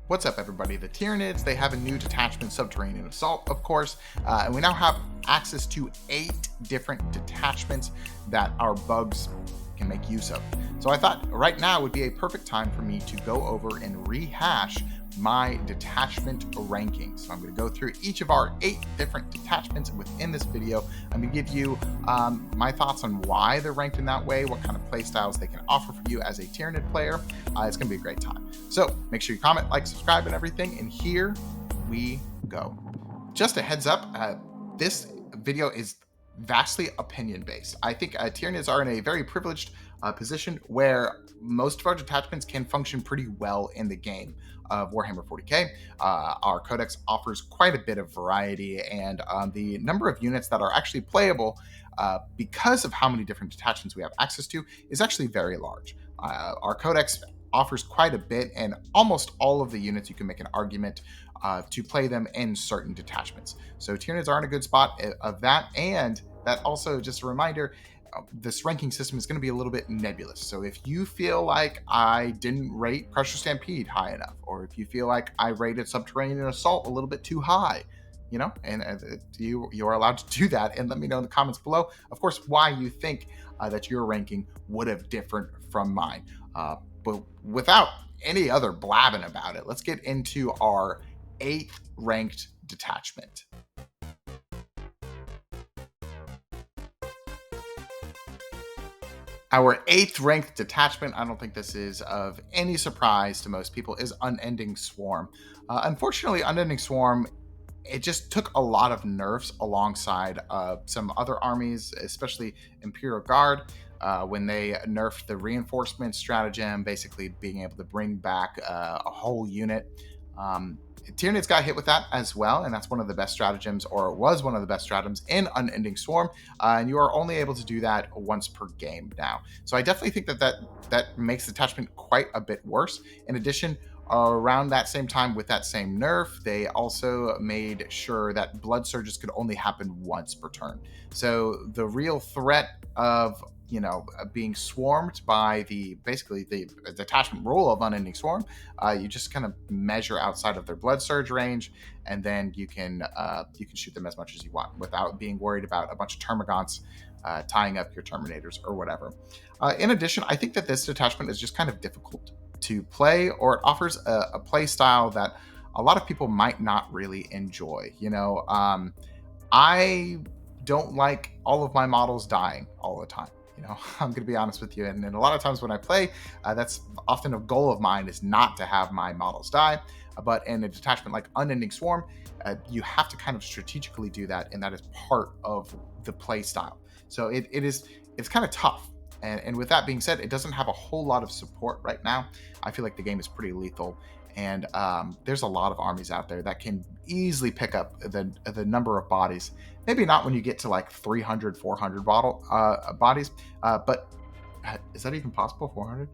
What's up, everybody? The Tyranids, they have a new detachment, Subterranean Assault, of course, and we now have access to 8 different detachments that our bugs can make use of. So I thought right now would be a perfect time for me to go over and rehash my detachment rankings. So I'm going to go through each of our 8 different detachments within this video. I'm going to give you my thoughts on why they're ranked in that way, what kind of play styles they can offer for you as a Tyranid player. It's going to be a great time. So make sure you comment, like, subscribe, and everything. And here we go. Just a heads up, this video is vastly opinion based. I think Tyranids are in a very privileged position where most of our detachments can function pretty well in the game of Warhammer 40k. Our codex offers quite a bit of variety, and the number of units that are actually playable because of how many different detachments we have access to is actually very large. Our codex offers quite a bit, and almost all of the units you can make an argument to play them in certain detachments. So Tyranids are in a good spot of that, and that also, just a reminder, this ranking system is going to be a little bit nebulous. So if you feel like I didn't rate Crusher Stampede high enough, or if you feel like I rated Subterranean Assault a little bit too high, and you are allowed to do that, and let me know in the comments below, of course, why you think that your ranking would have differed from mine. But without any other blabbing about it, let's get into our 8th ranked detachment. Our 8th ranked detachment, I don't think this is of any surprise to most people, is Unending Swarm. Unfortunately, Unending Swarm, it just took a lot of nerfs alongside some other armies, especially Imperial Guard, when they nerfed the reinforcement stratagem, basically being able to bring back a whole unit. Tyranids got hit with that as well, and that's one of the best stratagems, or it was one of the best stratagems in Unending Swarm, and you are only able to do that once per game now. So I definitely think that makes the detachment quite a bit worse. In addition, around that same time with that same nerf, they also made sure that blood surges could only happen once per turn. So the real threat of being swarmed by basically the detachment rule of Unending Swarm, you just kind of measure outside of their blood surge range, and then you can shoot them as much as you want without being worried about a bunch of termagants tying up your terminators or whatever. In addition, I think that this detachment is just kind of difficult to play, or it offers a play style that a lot of people might not really enjoy. I don't like all of my models dying all the time. I'm going to be honest with you. And a lot of times when I play, that's often a goal of mine, is not to have my models die. But in a detachment like Unending Swarm, you have to kind of strategically do that. And that is part of the play style. So it's kind of tough. And with that being said, it doesn't have a whole lot of support right now. I feel like the game is pretty lethal. And there's a lot of armies out there that can easily pick up the number of bodies. Maybe not when you get to like 300, 400 bodies, but is that even possible, 400?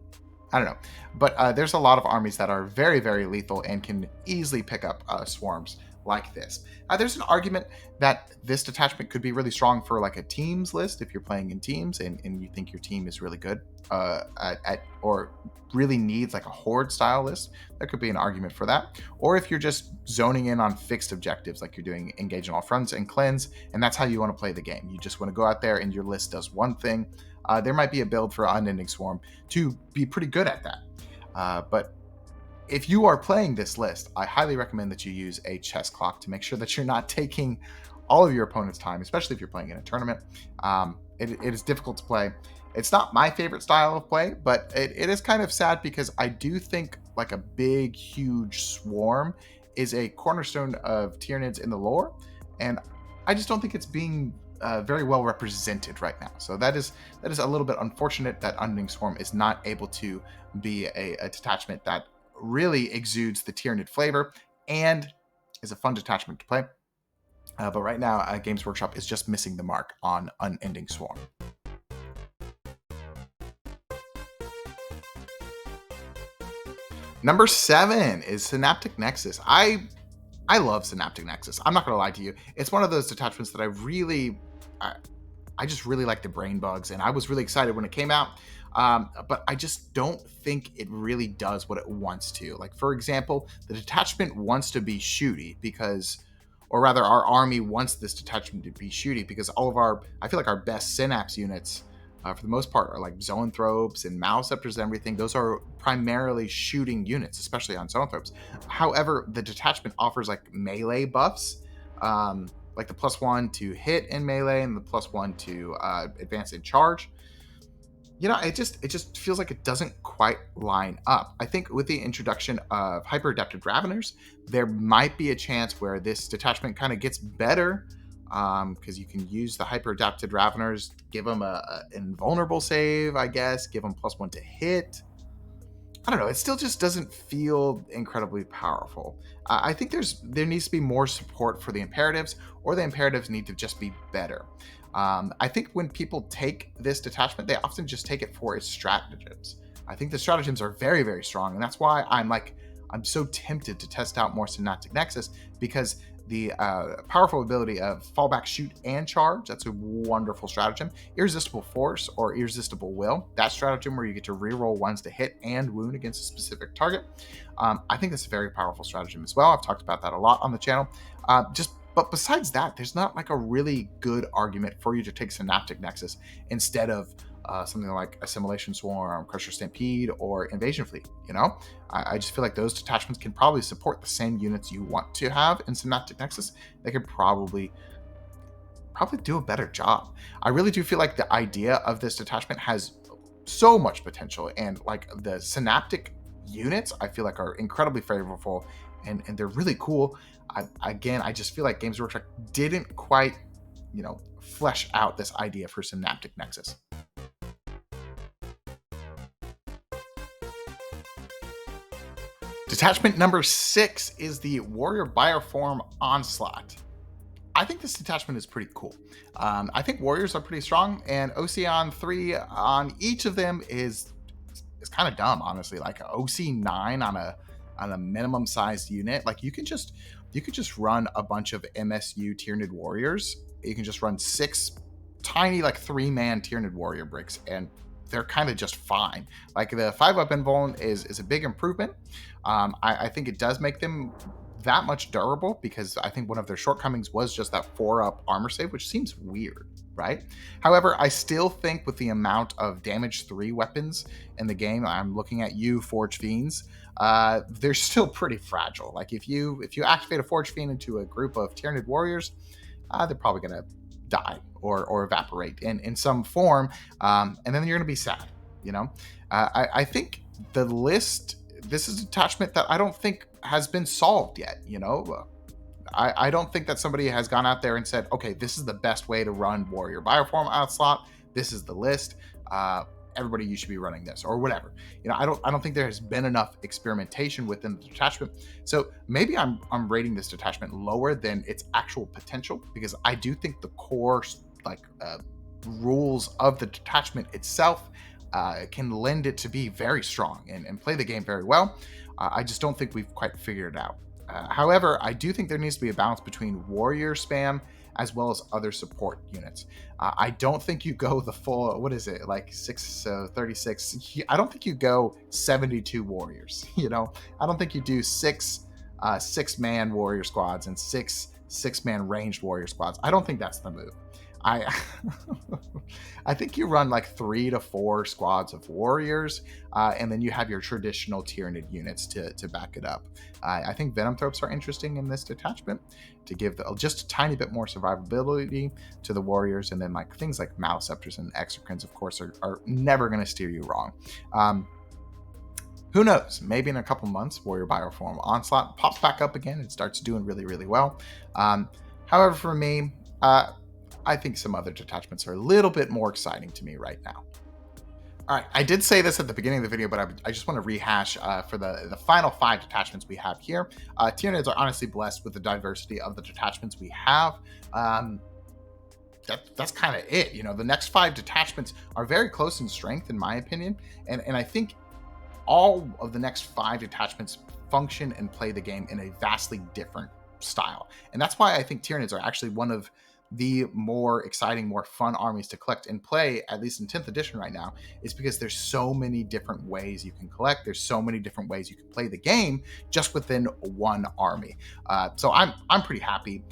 I don't know. But there's a lot of armies that are very, very lethal and can easily pick up swarms like this. There's an argument that this detachment could be really strong for like a teams list if you're playing in teams and you think your team is really good or really needs like a horde style list. There could be an argument for that. Or if you're just zoning in on fixed objectives, like you're doing engage on all fronts and cleanse, and that's how you want to play the game. You just want to go out there and your list does one thing. There might be a build for Unending Swarm to be pretty good at that. But if you are playing this list, I highly recommend that you use a chess clock to make sure that you're not taking all of your opponent's time, especially if you're playing in a tournament. It is difficult to play. It's not my favorite style of play, but it is kind of sad because I do think like a big, huge swarm is a cornerstone of Tyranids in the lore, and I just don't think it's being very well represented right now. So that is a little bit unfortunate that Unending Swarm is not able to be a detachment that really exudes the Tyranid flavor and is a fun detachment to play. But right now, Games Workshop is just missing the mark on Unending Swarm. Number 7 is Synaptic Nexus. I love Synaptic Nexus. I'm not going to lie to you. It's one of those detachments that I just really like the brain bugs, and I was really excited when it came out. but I just don't think it really does what it wants to. Like, for example, the detachment wants to be shooty because, or rather, our army wants this detachment to be shooty because all of our, I feel like our best synapse units, for the most part, are like zoanthropes and maleceptors and everything. Those are primarily shooting units, especially on zoanthropes. However, the detachment offers like melee buffs, like the +1 to hit in melee and the +1 to advance in charge. It just feels like it doesn't quite line up. I think with the introduction of hyper adapted raveners, there might be a chance where this detachment kind of gets better, because you can use the hyper adapted raveners, give them an invulnerable save, I guess, give them +1 to hit. I don't know. It still just doesn't feel incredibly powerful. I think there needs to be more support for the imperatives, or the imperatives need to just be better. I think when people take this detachment, they often just take it for its stratagems. I think the stratagems are very, very strong, and that's why I'm so tempted to test out more Synaptic Nexus, because the powerful ability of fallback, shoot, and charge, that's a wonderful stratagem. Irresistible Force or Irresistible Will, that stratagem where you get to reroll ones to hit and wound against a specific target. I think that's a very powerful stratagem as well. I've talked about that a lot on the channel. But besides that, there's not like a really good argument for you to take Synaptic Nexus instead of something like Assimilation Swarm, Crusher Stampede, or Invasion Fleet. I just feel like those detachments can probably support the same units you want to have in Synaptic Nexus. They could probably do a better job. I really do feel like the idea of this detachment has so much potential, and like the Synaptic units, I feel like are incredibly favorable, and they're really cool. I just feel like Games Workshop didn't quite, flesh out this idea for Synaptic Nexus. Detachment number 6 is the Warrior Bioform Onslaught. I think this detachment is pretty cool. I think warriors are pretty strong, and OC 3 on each of them is kind of dumb, honestly. Like OC 9 on a minimum sized unit, like you could just run a bunch of MSU Tyranid warriors. You can just run 6 tiny like 3-man Tyranid warrior bricks, and they're kind of just fine. Like the 5-weapon vuln is a big improvement. I think it does make them that much durable, because I think one of their shortcomings was just that 4-up armor save, which seems weird, right? However, I still think with the amount of damage 3 weapons in the game, I'm looking at you, Forge Fiends, they're still pretty fragile. Like if you activate a Forge Fiend into a group of Tyranid warriors, they're probably gonna die or evaporate in some form, and then you're gonna be sad. I think the list, this is a detachment that I don't think has been solved yet. I don't think that somebody has gone out there and said, okay, this is the best way to run Warrior Bioform Onslaught. This is the list. Everybody, you should be running this or whatever. I don't think there has been enough experimentation within the detachment. So maybe I'm rating this detachment lower than its actual potential, because I do think the core rules of the detachment itself can lend it to be very strong and play the game very well. I just don't think we've quite figured it out. However, I do think there needs to be a balance between warrior spam as well as other support units. I don't think you go the full, what is it, like 36? I don't think you go 72 warriors. I don't think you do 6-man warrior squads and 6-man ranged warrior squads. I don't think that's the move. I think you run like 3 to 4 squads of warriors, and then you have your traditional Tyranid units to back it up. I think Venomthropes are interesting in this detachment to give just a tiny bit more survivability to the warriors, and then like things like Maleceptors and Exocrines, of course, are never going to steer you wrong. Who knows? Maybe in a couple months, Warrior Bioform Onslaught pops back up again and starts doing really, really well. However, for me, I think some other detachments are a little bit more exciting to me right now. All right, I did say this at the beginning of the video, but I just want to rehash for the final 5 detachments we have here. Tyranids are honestly blessed with the diversity of the detachments we have. That's kind of it. The next 5 detachments are very close in strength, in my opinion, and I think all of the next 5 detachments function and play the game in a vastly different style, and that's why I think Tyranids are actually one of the more exciting, more fun armies to collect and play, at least in 10th edition right now, is because there's so many different ways you can collect. There's so many different ways you can play the game just within one army. So I'm pretty happy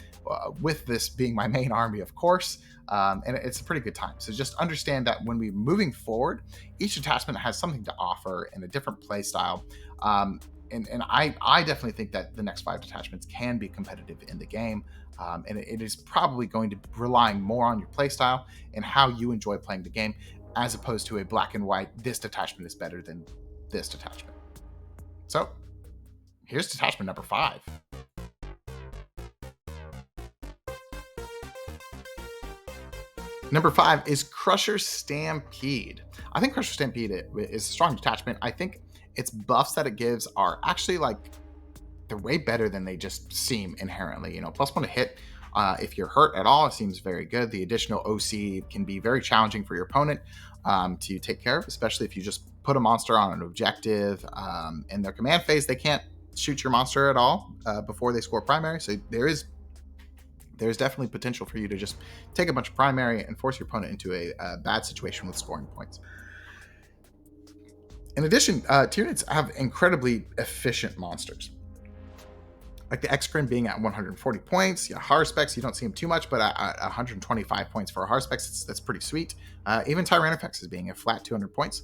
with this being my main army, of course. And it's a pretty good time. So just understand that when we're moving forward, each detachment has something to offer in a different play style. And I definitely think that the next 5 detachments can be competitive in the game. And it is probably going to be relying more on your playstyle and how you enjoy playing the game, as opposed to a black and white, this detachment is better than this detachment. So here's detachment number 5. Number 5 is Crusher Stampede. I think Crusher Stampede is a strong detachment. I think its buffs that it gives are actually they're way better than they just seem inherently. +1 to hit if you're hurt at all, it seems very good. The additional OC can be very challenging for your opponent to take care of, especially if you just put a monster on an objective. In their command phase, they can't shoot your monster at all before they score primary. So there's definitely potential for you to just take a bunch of primary and force your opponent into a bad situation with scoring points. In addition, Tyranids have incredibly efficient monsters. Like the X-Grin being at 140 points. Harspex, you don't see him too much, but at 125 points for a Harspex, that's pretty sweet. Even Tyranid is being at flat 200 points.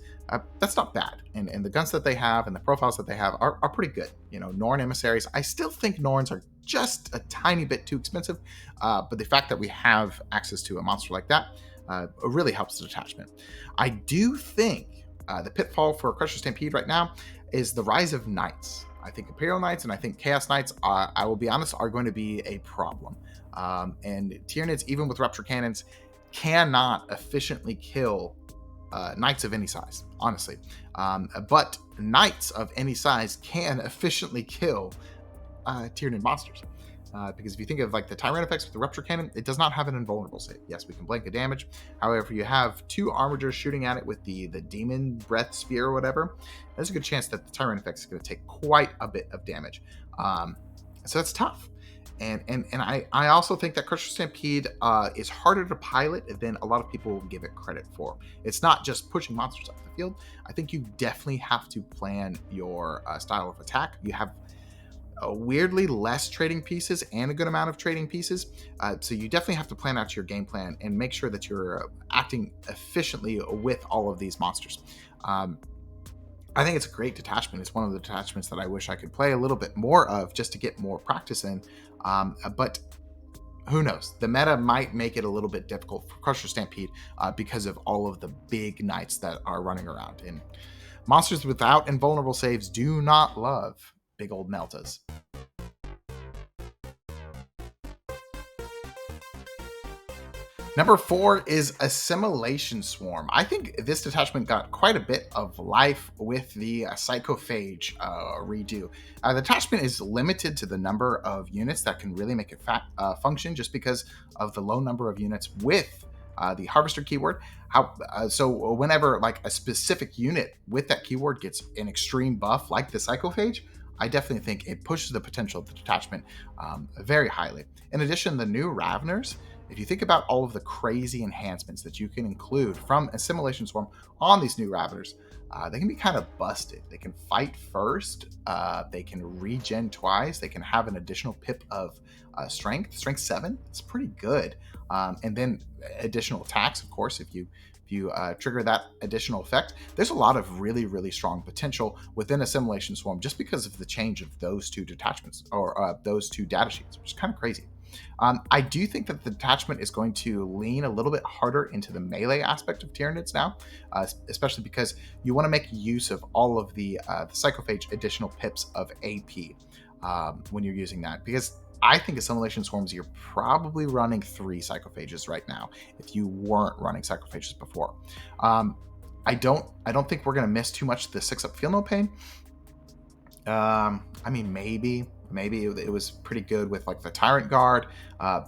That's not bad. And the guns that they have and the profiles that they have are pretty good. Norn Emissaries, I still think Norns are just a tiny bit too expensive, but the fact that we have access to a monster like that really helps the detachment. I do think the pitfall for Crusher Stampede right now is the rise of Knights. I think Imperial Knights and I think Chaos Knights, I will be honest, are going to be a problem. And Tyranids, even with Rupture Cannons, cannot efficiently kill Knights of any size, honestly. But Knights of any size can efficiently kill Tyranid monsters. Because if you think of the Tyranid with the Rupture Cannon, it does not have an invulnerable save. Yes, we can blank the damage. However, you have 2 armigers shooting at it with the Demon Breath Spear or whatever. There's a good chance that the Tyranid is going to take quite a bit of damage. So that's tough. And I also think that Crusher Stampede is harder to pilot than a lot of people give it credit for. It's not just pushing monsters off the field. I think you definitely have to plan your style of attack. You have weirdly less trading pieces and a good amount of trading pieces. So you definitely have to plan out your game plan and make sure that you're acting efficiently with all of these monsters. I think it's a great detachment. It's one of the detachments that I wish I could play a little bit more of just to get more practice in. But who knows? The meta might make it a little bit difficult for Crusher Stampede because of all of the big knights that are running around. And monsters without invulnerable saves do not love big old Meltas. Number 4 is Assimilation Swarm. I think this detachment got quite a bit of life with the Psychophage redo. The detachment is limited to the number of units that can really make it function just because of the low number of units with the Harvester keyword. So whenever a specific unit with that keyword gets an extreme buff like the Psychophage, I definitely think it pushes the potential of the detachment very highly. In addition, the new Raveners, if you think about all of the crazy enhancements that you can include from Assimilation Swarm on these new Raveners, they can be kind of busted. They can fight first, they can regen twice, they can have an additional pip of strength 7. It's pretty good. And then additional attacks, of course, if you trigger that additional effect. There's a lot of really, really strong potential within Assimilation Swarm just because of the change of those 2 detachments or those 2 data sheets, which is kind of crazy. I do think that the detachment is going to lean a little bit harder into the melee aspect of Tyranids now, especially because you want to make use of all of the Psychophage additional pips of AP when you're using that. Because I think Assimilation Swarms, you're probably running 3 Psychophages right now if you weren't running Psychophages before. I don't think we're going to miss too much the 6-up Feel No Pain. I mean, maybe it was pretty good with the Tyrant Guard,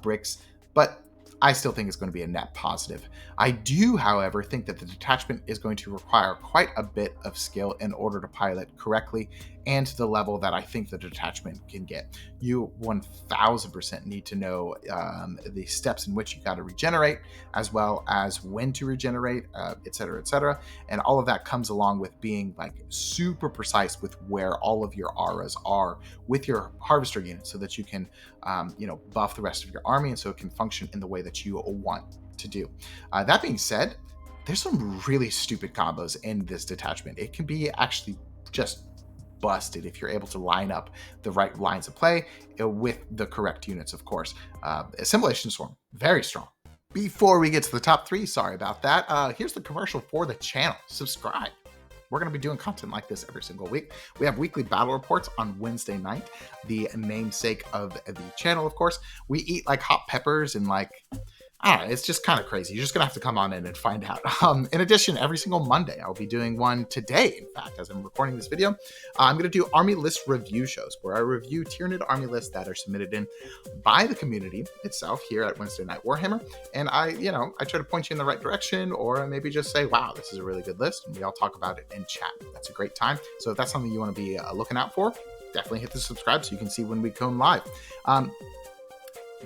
bricks, but I still think it's going to be a net positive. I do, however, think that the detachment is going to require quite a bit of skill in order to pilot correctly and to the level that I think the detachment can get. You 1000% need to know the steps in which you got to regenerate, as well as when to regenerate, etc., etc. And all of that comes along with being like super precise with where all of your auras are with your harvester unit, so that you can, buff the rest of your army, and so it can function in the way that you want to do. That being said, there's some really stupid combos in this detachment. It can be actually just busted if you're able to line up the right lines of play with the correct units, of course. Assimilation Swarm, very strong. Before we get to the top three, sorry about that, here's the commercial for the channel. Subscribe. We're going to be doing content like this every single week. We have weekly battle reports on Wednesday night, the namesake of the channel, of course. We eat like hot peppers and like, I don't know, it's just kind of crazy. You're just going to have to come on in and find out. In addition, every single Monday, I'll be doing one today, in fact, as I'm recording this video. I'm going to do army list review shows where I review Tyranid army lists that are submitted in by the community itself here at Wednesday Night Warhammer. And I try to point you in the right direction, or maybe just say, wow, this is a really good list. And we all talk about it in chat. That's a great time. So if that's something you want to be looking out for, definitely hit the subscribe so you can see when we come live.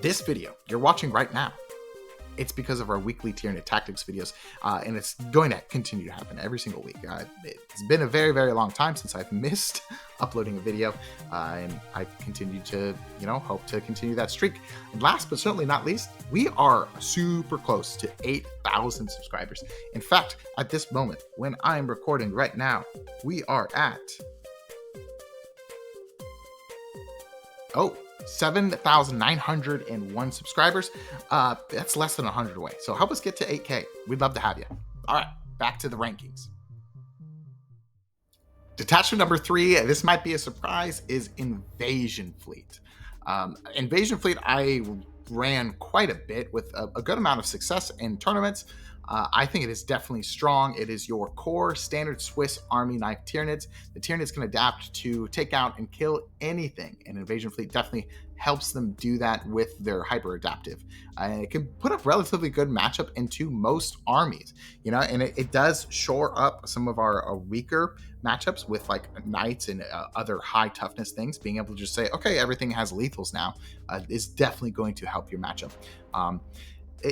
This video you're watching right now, it's because of our weekly Tyranid tactics videos, and it's going to continue to happen every single week. It's been a very, very long time since I've missed uploading a video, and I continue to, hope to continue that streak. And last but certainly not least, we are super close to 8,000 subscribers. In fact, at this moment, when I'm recording right now, we are at 7,901 subscribers. That's less than 100 away. So help us get to 8K. We'd love to have you. All right, back to the rankings. Detachment number 3, this might be a surprise, is Invasion Fleet. Invasion Fleet, I ran quite a bit with a good amount of success in tournaments. I think it is definitely strong. It is your core standard Swiss Army knife Tyranids. The Tyranids can adapt to take out and kill anything, and Invasion Fleet definitely helps them do that with their hyper adaptive. And it can put a relatively good matchup into most armies, and it does shore up some of our weaker matchups with like knights and other high toughness things. Being able to just say, okay, everything has lethals now, is definitely going to help your matchup.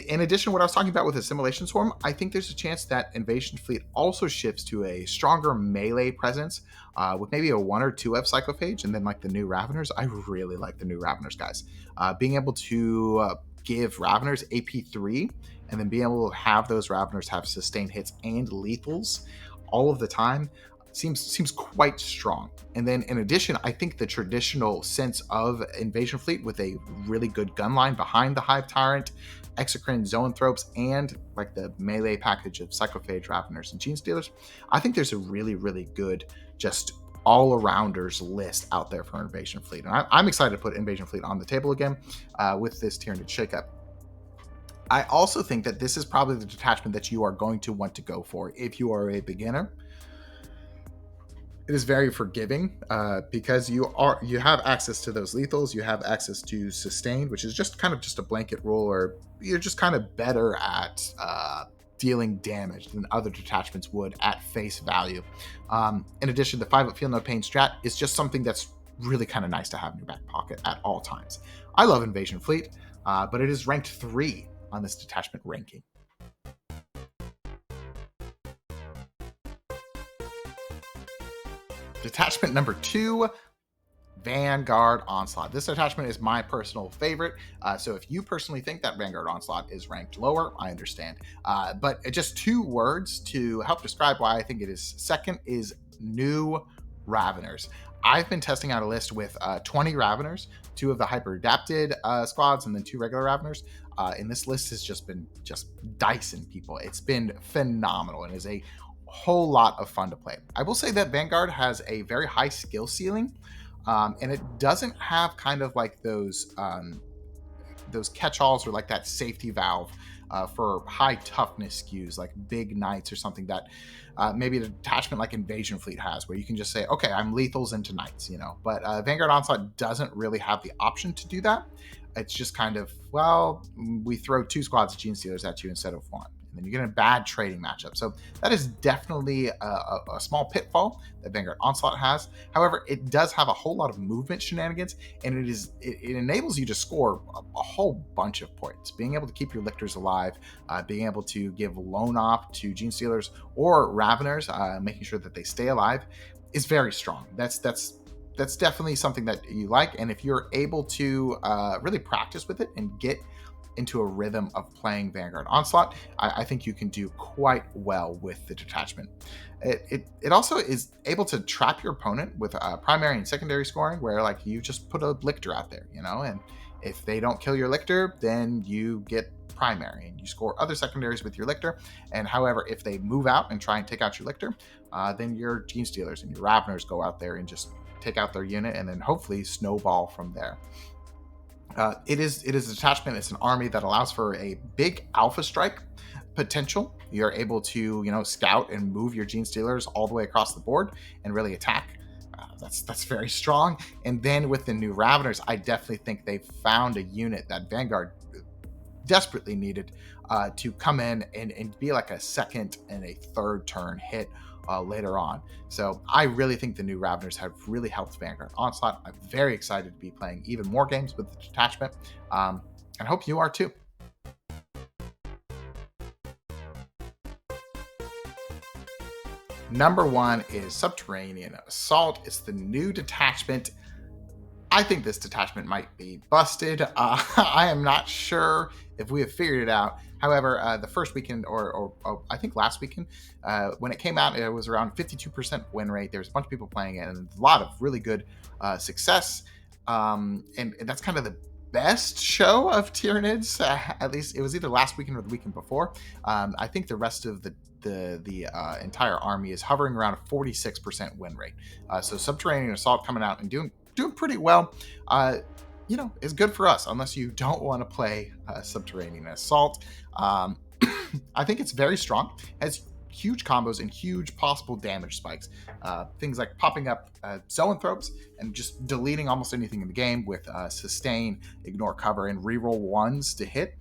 In addition to what I was talking about with Assimilation Swarm, I think there's a chance that Invasion Fleet also shifts to a stronger melee presence with maybe a 1 or 2F Psychophage, and then like the new Raveners. I really like the new Raveners, guys. Being able to give Raveners AP3, and then being able to have those Raveners have sustained hits and lethals all of the time seems quite strong. And then in addition, I think the traditional sense of Invasion Fleet with a really good gun line behind the Hive Tyrant, Exocrine, Zoanthropes, and like the melee package of Psychophage, Raveners, and Gene Stealers, I think there's a really, really good just all-arounders list out there for Invasion Fleet. And I'm excited to put Invasion Fleet on the table again with this Tyranid shakeup. I also think that this is probably the detachment that you are going to want to go for if you are a beginner. It is very forgiving because you have access to those lethals, you have access to sustained, which is just kind of just a blanket rule, or you're just kind of better at dealing damage than other detachments would at face value. In addition, the 5-up Feel No Pain strat is just something that's really kind of nice to have in your back pocket at all times. I love Invasion Fleet, but it is ranked 3 on this detachment ranking. Detachment number 2, Vanguard Onslaught. This detachment is my personal favorite. So if you personally think that Vanguard Onslaught is ranked lower, I understand. But just 2 words to help describe why I think it is second is new Raveners. I've been testing out a list with 20 Raveners, 2 of the hyper adapted squads, and then 2 regular Raveners. And this list has just been dicing people. It's been phenomenal and is a whole lot of fun to play. I will say that Vanguard has a very high skill ceiling, and it doesn't have kind of like those catch-alls or like that safety valve for high toughness skews like big knights or something that maybe the detachment like Invasion Fleet has, where you can just say, okay, I'm lethals into knights, but Vanguard Onslaught doesn't really have the option to do that. It's just kind of, well, we throw 2 squads of Gene Stealers at you instead of 1. and then you get in a bad trading matchup. So that is definitely a small pitfall that Vanguard Onslaught has. However, it does have a whole lot of movement shenanigans, and it enables you to score a whole bunch of points. Being able to keep your lictors alive, being able to give lone op to Gene Stealers or Raveners, making sure that they stay alive, is very strong. That's definitely something that you like, and if you're able to really practice with it and get into a rhythm of playing Vanguard Onslaught, I think you can do quite well with the detachment. It also is able to trap your opponent with primary and secondary scoring, where like you just put a lictor out there, you know, and if they don't kill your lictor, then you get primary and you score other secondaries with your lictor. And however, if they move out and try and take out your lictor, then your Gene Stealers and your Raveners go out there and just take out their unit, and then hopefully snowball from there. It is a detachment. It's an army that allows for a big alpha strike potential. You're able to, you know, scout and move your Gene Stealers all the way across the board and really attack. That's very strong. And then with the new Raveners, I definitely think they've found a unit that Vanguard desperately needed to come in and be like a second and a third turn hit later on. So I really think the new Raveners have really helped Vanguard Onslaught. I'm very excited to be playing even more games with the detachment, and I hope you are too. Number 1 is Subterranean Assault. It's the new detachment. I think this detachment might be busted. I am not sure if we have figured it out. However, the first weekend, or I think last weekend, when it came out, it was around 52% win rate. There's a bunch of people playing it and a lot of really good success. And that's kind of the best show of Tyranids. At least it was either last weekend or the weekend before. I think the rest of the entire army is hovering around a 46% win rate. So Subterranean Assault coming out and doing pretty well. You know, is good for us unless you don't want to play Subterranean Assault. I think it's very strong. Has huge combos and huge possible damage spikes. Things like popping up zoanthropes and just deleting almost anything in the game with sustain, ignore cover, and reroll ones to hit.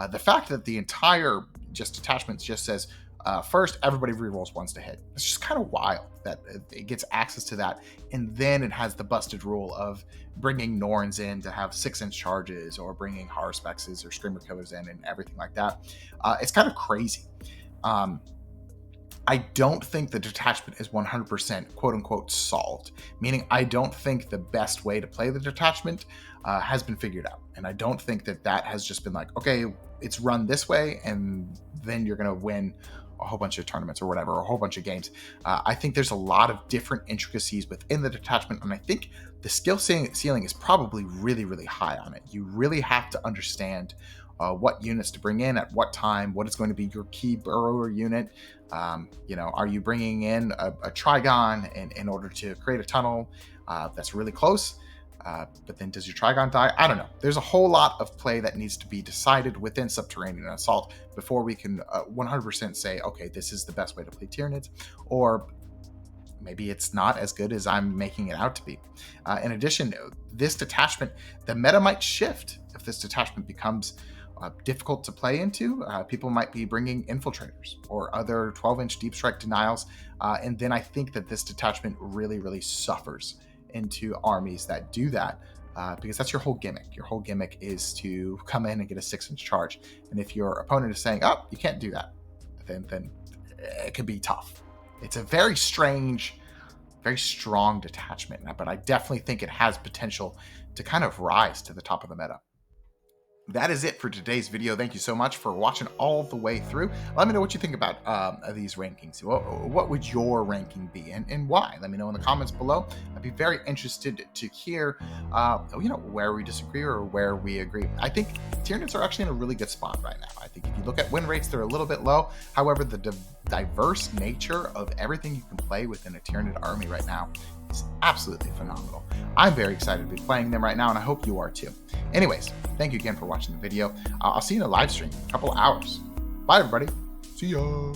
The fact that the entire detachment just says first, everybody rerolls ones to hit. It's just kind of wild that it gets access to that. And then it has the busted rule of bringing Norns in to have 6-inch charges, or bringing Harspexes or Screamer Killers in and everything like that. It's kind of crazy. I don't think the detachment is 100% quote unquote solved, meaning I don't think the best way to play the detachment has been figured out. And I don't think that has just been like, okay, it's run this way and then you're going to win a whole bunch of tournaments or whatever, or a whole bunch of games. I think there's a lot of different intricacies within the detachment, and I think the skill ceiling is probably really, really high on it. You really have to understand what units to bring in at what time, what is going to be your key burrower unit. You know, are you bringing in a Trigon in order to create a tunnel that's really close? But then does your Trigon die? I don't know. There's a whole lot of play that needs to be decided within Subterranean Assault before we can 100% say, okay, this is the best way to play Tyranids, or maybe it's not as good as I'm making it out to be. In addition, this detachment, the meta might shift if this detachment becomes difficult to play into. People might be bringing infiltrators or other 12-inch deep strike denials, and then I think that this detachment really, really suffers into armies that do that, because that's your whole gimmick. Your whole gimmick is to come in and get a 6-inch charge, and if your opponent is saying, oh, you can't do that, then it could be tough. It's a very strange, very strong detachment, but I definitely think it has potential to kind of rise to the top of the meta. That is it for today's video. Thank you so much for watching all the way through. Let me know what you think about these rankings. What would your ranking be, and why? Let me know in the comments below. I'd be very interested to hear, you know, where we disagree or where we agree. I think Tyranids are actually in a really good spot right now. I think if you look at win rates, they're a little bit low. However, the diverse nature of everything you can play within a Tyranid army right now is absolutely phenomenal. I'm very excited to be playing them right now, and I hope you are too. Anyways, thank you again for watching the video. I'll see you in a live stream in a couple hours. Bye, everybody. See ya.